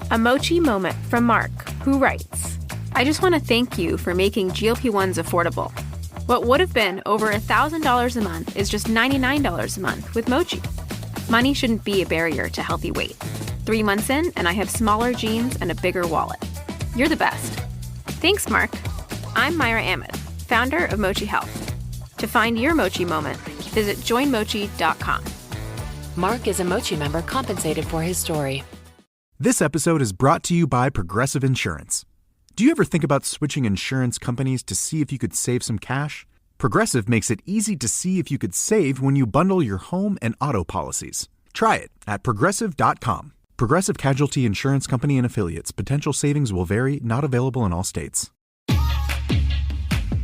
A mochi moment from Mark, who writes, I just want to thank you for making GLP-1s affordable. What would have been over $1,000 a month is just $99 a month with Mochi. Money shouldn't be a barrier to healthy weight. 3 months in, and I have smaller jeans and a bigger wallet. You're the best. Thanks, Mark. I'm Myra Ahmed, founder of Mochi Health. To find your Mochi moment, visit joinmochi.com. Mark is a Mochi member compensated for his story. This episode is brought to you by Progressive Insurance. Do you ever think about switching insurance companies to see if you could save some cash? Progressive makes it easy to see if you could save when you bundle your home and auto policies. Try it at Progressive.com. Progressive Casualty Insurance Company and Affiliates. Potential savings will vary, not available in all states.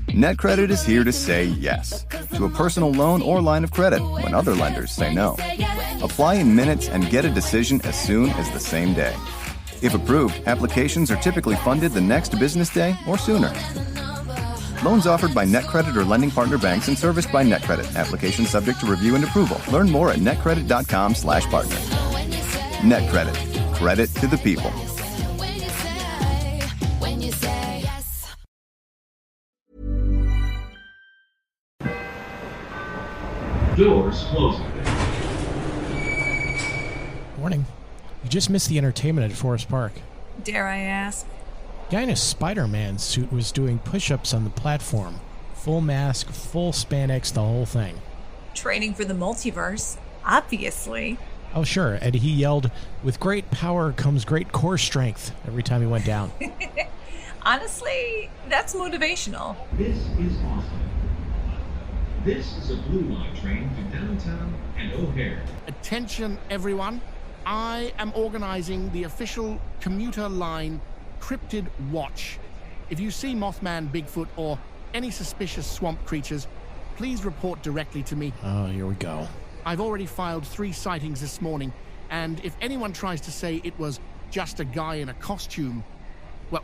NetCredit is here to say yes to a personal loan or line of credit when other lenders say no. Apply in minutes and get a decision as soon as the same day. If approved, applications are typically funded the next business day or sooner. Loans offered by NetCredit or lending partner banks and serviced by NetCredit. Application subject to review and approval. Learn more at netcredit.com/partner. NetCredit. Credit to the people. Doors closing. Morning. You just missed the entertainment at Forest Park. Dare I ask? Guy in a Spider-Man suit was doing push-ups on the platform. Full mask, full spandex, the whole thing. Training for the multiverse, obviously. Oh, sure. And he yelled, "With great power comes great core strength," every time he went down. Honestly, that's motivational. This is awesome. This is a Blue Line train to downtown and O'Hare. Attention, everyone. I am organizing the official commuter line cryptid watch. If you see Mothman, Bigfoot, or any suspicious swamp creatures, please report directly to me. Oh, here we go. I've already filed 3 sightings this morning, and if anyone tries to say it was just a guy in a costume, well,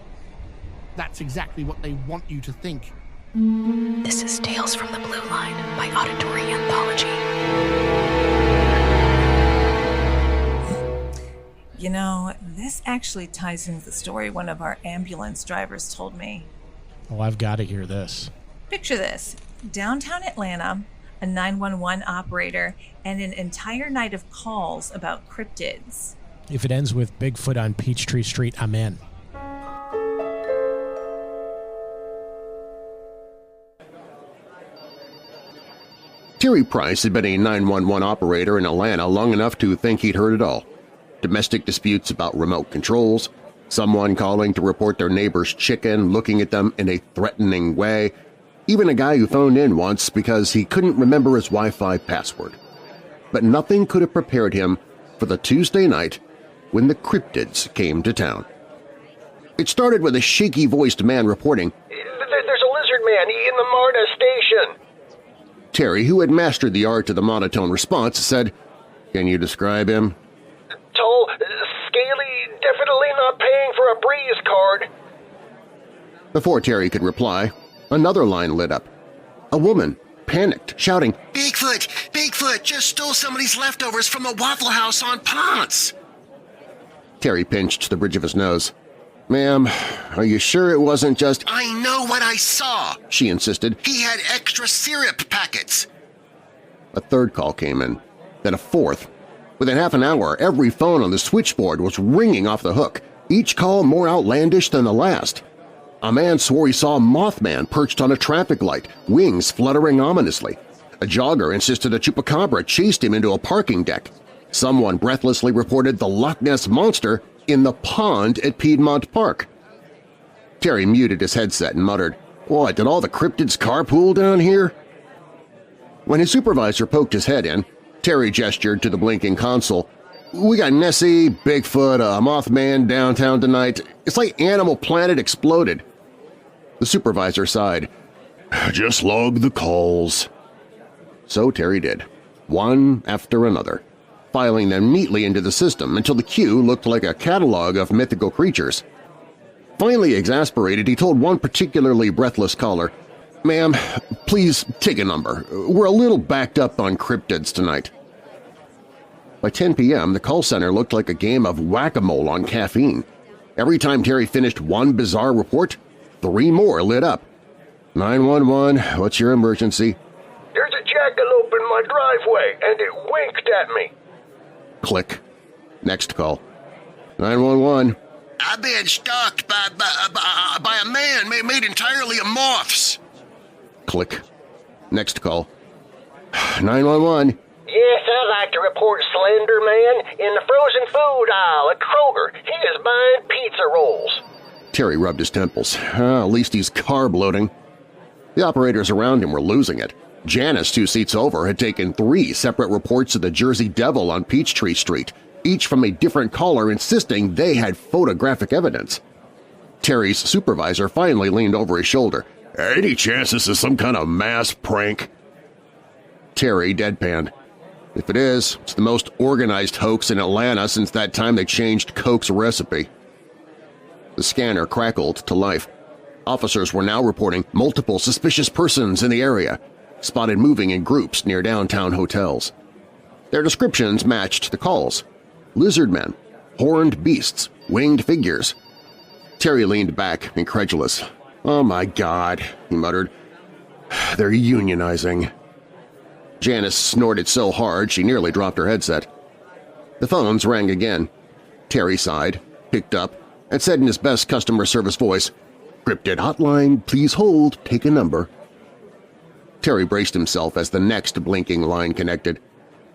that's exactly what they want you to think. This is Tales from the Blue Line by Auditory Anthology. You know, this actually ties into the story one of our ambulance drivers told me. Oh, I've got to hear this. Picture this. Downtown Atlanta, a 911 operator, and an entire night of calls about cryptids. If it ends with Bigfoot on Peachtree Street, I'm in. Terry Price had been a 911 operator in Atlanta long enough to think he'd heard it all. Domestic disputes about remote controls, someone calling to report their neighbor's chicken looking at them in a threatening way, even a guy who phoned in once because he couldn't remember his Wi-Fi password. But nothing could have prepared him for the Tuesday night when the cryptids came to town. It started with a shaky-voiced man reporting, "There's a lizard man in the MARTA station." Terry, who had mastered the art of the monotone response, said, "Can you describe him?" "Tall, scaly, definitely not paying for a breeze card." Before Terry could reply, another line lit up. A woman, panicked, shouting, "Bigfoot! Bigfoot! Just stole somebody's leftovers from a Waffle House on Ponce!" Terry pinched the bridge of his nose. "Ma'am, are you sure it wasn't just—" "I know what I saw," she insisted. "He had extra syrup packets." A third call came in, then a fourth. Within half an hour, every phone on the switchboard was ringing off the hook, each call more outlandish than the last. A man swore he saw a Mothman perched on a traffic light, wings fluttering ominously. A jogger insisted a chupacabra chased him into a parking deck. Someone breathlessly reported the Loch Ness Monster in the pond at Piedmont Park. Terry muted his headset and muttered, "What, did all the cryptids carpool down here?" When his supervisor poked his head in, Terry gestured to the blinking console. "We got Nessie, Bigfoot, a Mothman downtown tonight. It's like Animal Planet exploded." The supervisor sighed. "Just log the calls." So Terry did, one after another, filing them neatly into the system until the queue looked like a catalog of mythical creatures. Finally exasperated, he told one particularly breathless caller, "Ma'am, please take a number. We're a little backed up on cryptids tonight." By 10 p.m., the call center looked like a game of whack-a-mole on caffeine. Every time Terry finished one bizarre report, 3 more lit up. 911, what's your emergency? There's a jackalope in my driveway, and it winked at me. Click. Next call. 911. I've been stalked by a man made entirely of moths. Click. Next call. 911. Yes, I'd like to report Slender Man in the frozen food aisle at Kroger. He is buying pizza rolls. Terry rubbed his temples. At least he's carb loading. The operators around him were losing it. Janice, 2 seats over, had taken 3 separate reports of the Jersey Devil on Peachtree Street, each from a different caller insisting they had photographic evidence. Terry's supervisor finally leaned over his shoulder. Any chance this is some kind of mass prank? Terry deadpanned. If it is, it's the most organized hoax in Atlanta since that time they changed Coke's recipe. The scanner crackled to life. Officers were now reporting multiple suspicious persons in the area, spotted moving in groups near downtown hotels. Their descriptions matched the calls. Lizard men, horned beasts, winged figures. Terry leaned back, incredulous. "Oh my God," he muttered. "They're unionizing." Janice snorted so hard she nearly dropped her headset. The phones rang again. Terry sighed, picked up, and said in his best customer service voice, "Cryptid hotline, please hold, take a number." Terry braced himself as the next blinking line connected.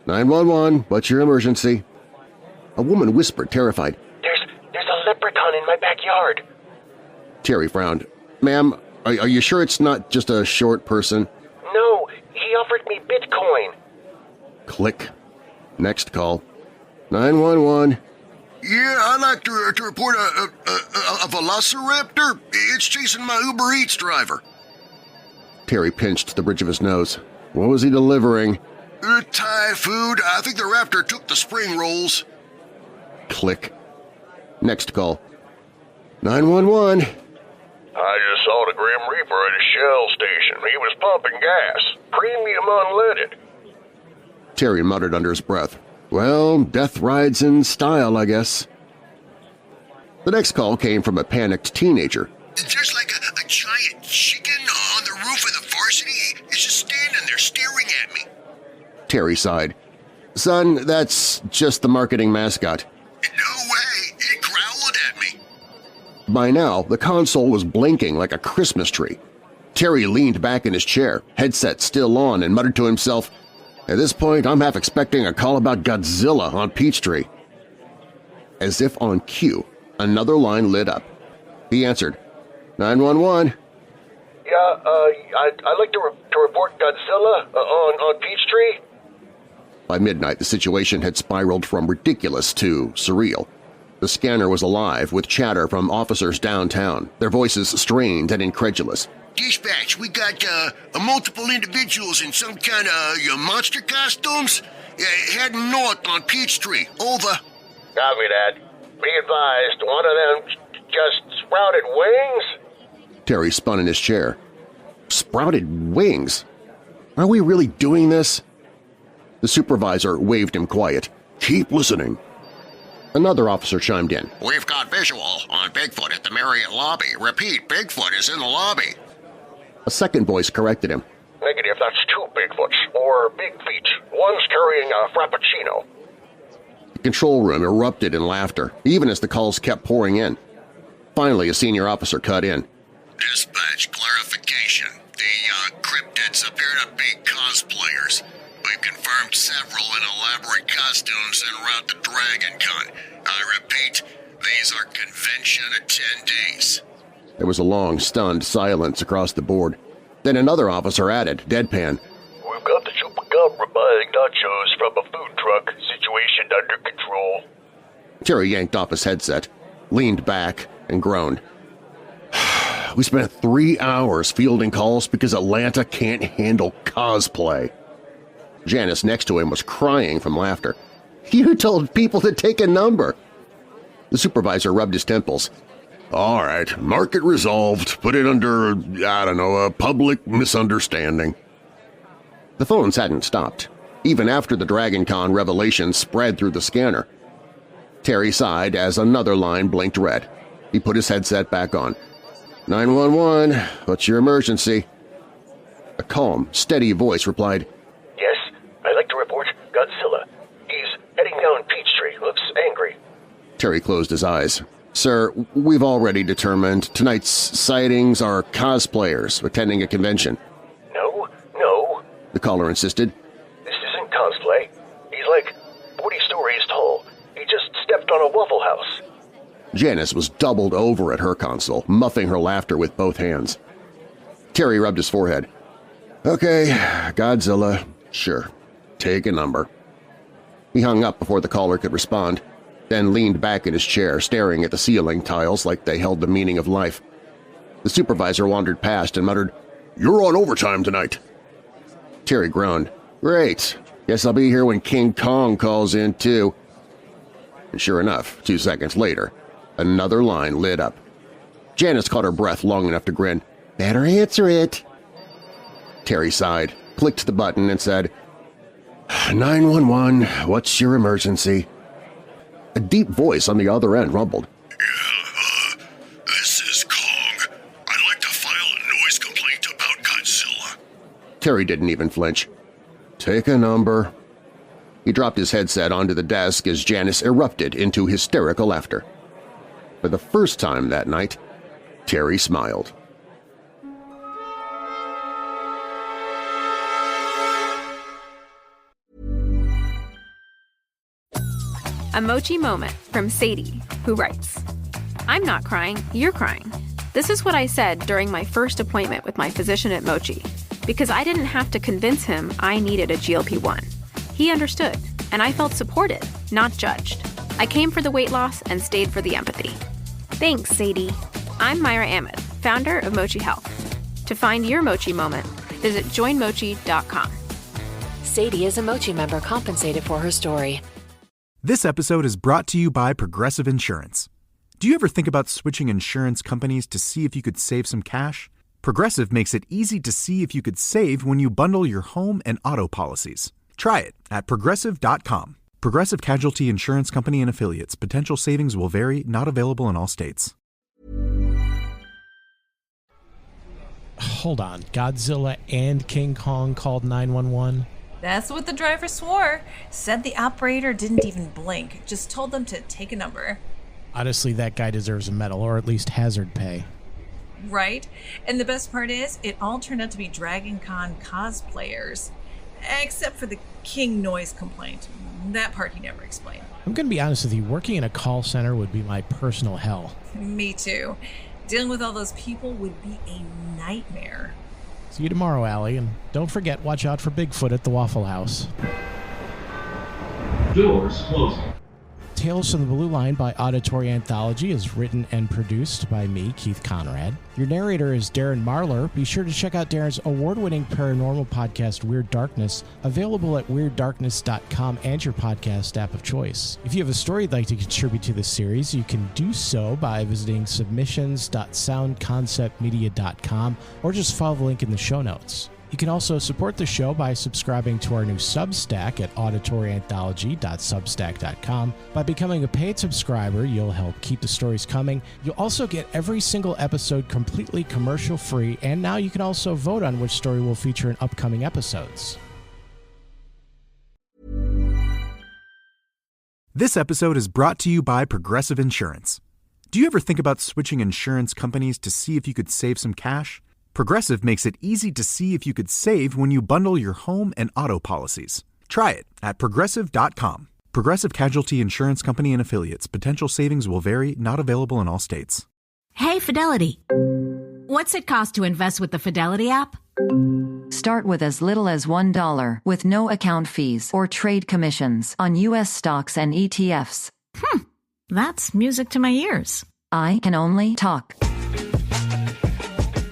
911, what's your emergency? A woman whispered, terrified. There's a leprechaun in my backyard. Terry frowned. "Ma'am, are you sure it's not just a short person?" No, he offered me Bitcoin. Click. Next call. 911. Yeah, I'd like to report a velociraptor. It's chasing my Uber Eats driver. Terry pinched the bridge of his nose. What was he delivering? Thai food. I think the raptor took the spring rolls. Click. Next call. 911. I just saw the Grim Reaper at a Shell station. He was pumping gas. Premium unleaded. Terry muttered under his breath. Well, death rides in style, I guess. The next call came from a panicked teenager. There's like a giant chicken on the roof of the varsity. It's just standing there staring at me. Terry sighed. Son, that's just the marketing mascot. No way. It growled at me. By now, the console was blinking like a Christmas tree. Terry leaned back in his chair, headset still on, and muttered to himself, "At this point, I'm half expecting a call about Godzilla on Peachtree." As if on cue, another line lit up. He answered, 911. Yeah, I'd like to report Godzilla on Peachtree. By midnight, the situation had spiraled from ridiculous to surreal. The scanner was alive with chatter from officers downtown, their voices strained and incredulous. Dispatch, we got multiple individuals in some kind of monster costumes heading north on Peachtree. Over. Copy that. Be advised, one of them just sprouted wings? Terry spun in his chair. Sprouted wings? Are we really doing this? The supervisor waved him quiet. Keep listening. Another officer chimed in. We've got visual on Bigfoot at the Marriott lobby. Repeat, Bigfoot is in the lobby. A second voice corrected him. Negative, that's 2 Bigfoots, or big feet. One's carrying a frappuccino. The control room erupted in laughter, even as the calls kept pouring in. Finally, a senior officer cut in. Dispatch clarification. The cryptids appear to be cosplayers. We've confirmed several in elaborate costumes en route to Dragon Con. I repeat, these are convention attendees. There was a long, stunned silence across the board. Then another officer added, deadpan. We've got the chupacabra buying nachos from a food truck. Situation under control. Terry yanked off his headset, leaned back, and groaned. We spent 3 hours fielding calls because Atlanta can't handle cosplay. Janice next to him was crying from laughter. You told people to take a number. The supervisor rubbed his temples. All right, mark it resolved. Put it under, a public misunderstanding. The phones hadn't stopped. even after the Dragon Con revelation spread through the scanner. Terry sighed as another line blinked red. He put his headset back on. 911, what's your emergency? A calm, steady voice replied, Yes, I'd like to report Godzilla. He's heading down Peachtree. Looks angry. Terry closed his eyes. Sir, we've already determined tonight's sightings are cosplayers attending a convention. No, the caller insisted. this isn't cosplay. He's like 40 stories tall. He just stepped on a Waffle House. Janice was doubled over at her console, muffing her laughter with both hands. Terry rubbed his forehead. Okay, Godzilla, sure. Take a number. He hung up before the caller could respond, then leaned back in his chair, staring at the ceiling tiles like they held the meaning of life. The supervisor wandered past and muttered, You're on overtime tonight. Terry groaned. Great. Guess I'll be here when King Kong calls in, too. And sure enough, 2 seconds later, another line lit up. Janice caught her breath long enough to grin. Better answer it. Terry sighed, clicked the button, and said, 911, what's your emergency? A deep voice on the other end rumbled. This is Kong. I'd like to file a noise complaint about Godzilla. Terry didn't even flinch. Take a number. He dropped his headset onto the desk as Janice erupted into hysterical laughter. For the first time that night, Terry smiled. A Mochi moment from Sadie, who writes, I'm not crying, you're crying. This is what I said during my first appointment with my physician at Mochi, because I didn't have to convince him I needed a GLP-1. He understood, and I felt supported, not judged. I came for the weight loss and stayed for the empathy. Thanks, Sadie. I'm Myra Ahmed, founder of Mochi Health. To find your Mochi moment, visit joinmochi.com. Sadie is a Mochi member compensated for her story. This episode is brought to you by Progressive Insurance. Do you ever think about switching insurance companies to see if you could save some cash? Progressive makes it easy to see if you could save when you bundle your home and auto policies. Try it at Progressive.com. Progressive Casualty Insurance Company and Affiliates. Potential savings will vary, not available in all states. Hold on. Godzilla and King Kong called 911? That's what the driver swore. Said the operator didn't even blink, just told them to take a number. Honestly, that guy deserves a medal, or at least hazard pay. Right? And the best part is, it all turned out to be Dragon Con cosplayers. Except for the King noise complaint. That part he never explained. I'm going to be honest with you, working in a call center would be my personal hell. Me too. Dealing with all those people would be a nightmare. See you tomorrow, Allie, and don't forget, watch out for Bigfoot at the Waffle House. Doors closing. Tales from the Blue Line by Auditory Anthology is written and produced by me, Keith Conrad. Your narrator is Darren Marlar. Be sure to check out Darren's award-winning paranormal podcast, Weird Darkness, available at weirddarkness.com and your podcast app of choice. If you have a story you'd like to contribute to this series, you can do so by visiting submissions.soundconceptmedia.com or just follow the link in the show notes. You can also support the show by subscribing to our new Substack at auditoryanthology.substack.com. By becoming a paid subscriber, you'll help keep the stories coming. You'll also get every single episode completely commercial-free, and now you can also vote on which story will feature in upcoming episodes. This episode is brought to you by Progressive Insurance. Do you ever think about switching insurance companies to see if you could save some cash? Progressive makes it easy to see if you could save when you bundle your home and auto policies. Try it at Progressive.com. Progressive Casualty Insurance Company and Affiliates. Potential savings will vary, not available in all states. Hey, Fidelity. What's it cost to invest with the Fidelity app? Start with as little as $1 with no account fees or trade commissions on U.S. stocks and ETFs. That's music to my ears. I can only talk.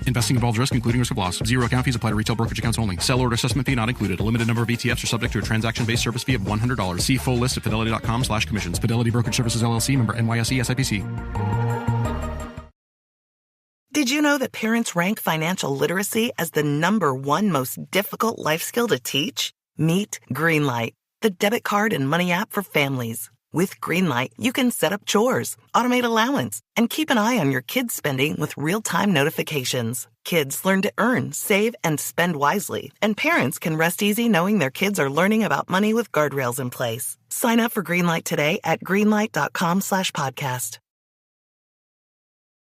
Investing involves risk, including risk of loss. Zero account fees apply to retail brokerage accounts only. Sell order assessment fee not included. A limited number of ETFs are subject to a transaction-based service fee of $100. See full list at fidelity.com/commissions. Fidelity Brokerage Services, LLC, member NYSE, SIPC. Did you know that parents rank financial literacy as the #1 most difficult life skill to teach? Meet Greenlight, the debit card and money app for families. With Greenlight, you can set up chores, automate allowance, and keep an eye on your kids' spending with real-time notifications. Kids learn to earn, save, and spend wisely, and parents can rest easy knowing their kids are learning about money with guardrails in place. Sign up for Greenlight today at greenlight.com/podcast.